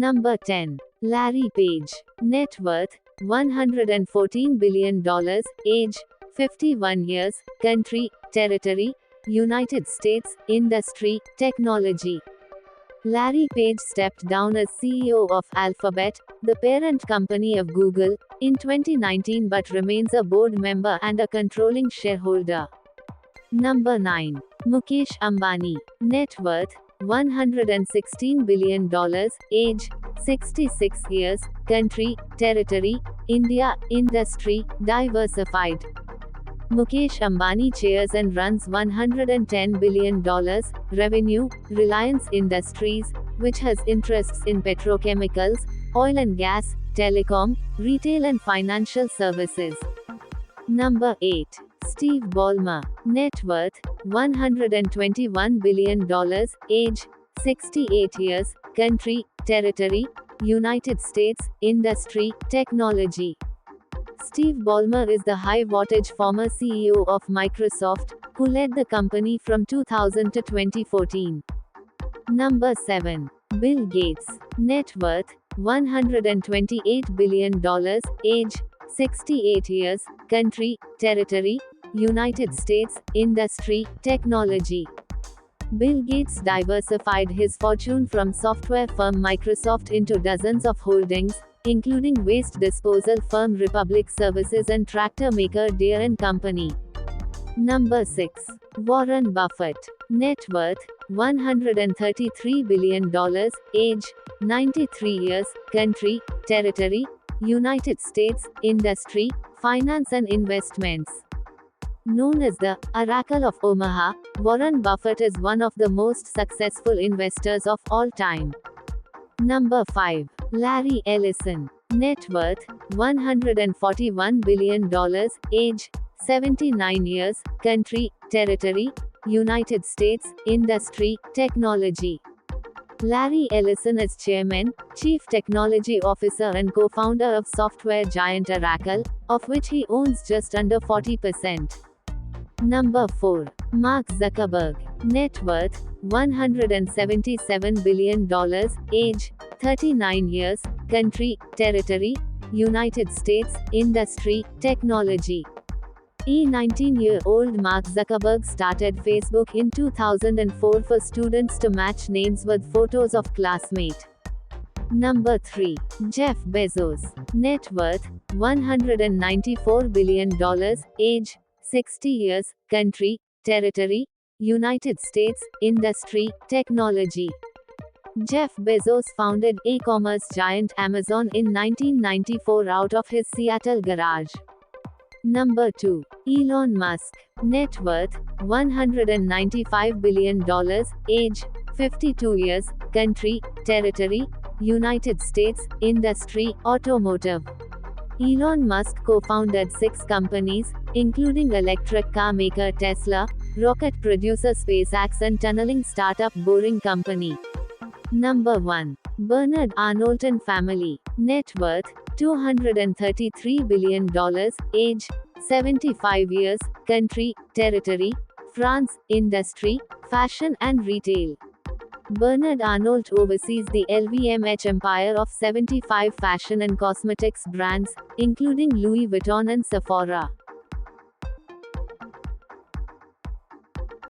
Number 10. Larry Page. Net worth $114 billion. Age 51 years. Country, territory, United States. Industry, technology. Larry Page stepped down as CEO of Alphabet, the parent company of Google, in 2019 but remains a board member and a controlling shareholder. Number 9. Mukesh Ambani. Net worth $116 billion. Age 66 years. Country, territory, India. Industry, diversified. Mukesh Ambani chairs and runs $110 billion revenue, Reliance Industries, which has interests in petrochemicals, oil and gas, telecom, retail and financial services. Number 8. Steve Ballmer. Net worth $121 billion. Age 68 years. Country, territory, United States. Industry, technology. Steve Ballmer is the high-wattage former CEO of Microsoft, who led the company from 2000 to 2014. Number 7. Bill Gates. Net worth $128 billion. Age 68 years. Country, territory, United States. Industry, technology. Bill Gates diversified his fortune from software firm Microsoft into dozens of holdings, including waste disposal firm Republic Services and tractor maker Deere & Company. Number 6. Warren Buffett. Net worth $133 billion. Age 93 years. Country, territory, United States. Industry, finance and investments. Known as the Oracle of Omaha, Warren Buffett is one of the most successful investors of all time. Number 5. Larry Ellison. Net worth $141 billion. Age 79 years. Country, territory, United States. Industry, technology. Larry Ellison is chairman, chief technology officer and co-founder of software giant Oracle, of which he owns just under 40%. Number 4. Mark Zuckerberg. Net worth $177 billion. Age 39 years. Country, territory, United States. Industry, technology. 19-year-old Mark Zuckerberg started Facebook in 2004 for students to match names with photos of classmates. Number 3. Jeff Bezos. Net worth $194 billion. Age 60 years. Country, territory, United States. Industry, technology. Jeff Bezos founded e-commerce giant Amazon in 1994 out of his Seattle garage. Number 2. Elon Musk. Net worth $195 billion. Age 52 years. Country, territory, United States. Industry, automotive. Elon Musk co-founded 6 companies, including electric car maker Tesla, rocket producer SpaceX and tunneling startup Boring Company. Number 1. Bernard Arnault and family. Net worth $233 billion. Age 75 years. Country, territory, France. Industry, fashion and retail. Bernard Arnault oversees the LVMH empire of 75 fashion and cosmetics brands, including Louis Vuitton and Sephora.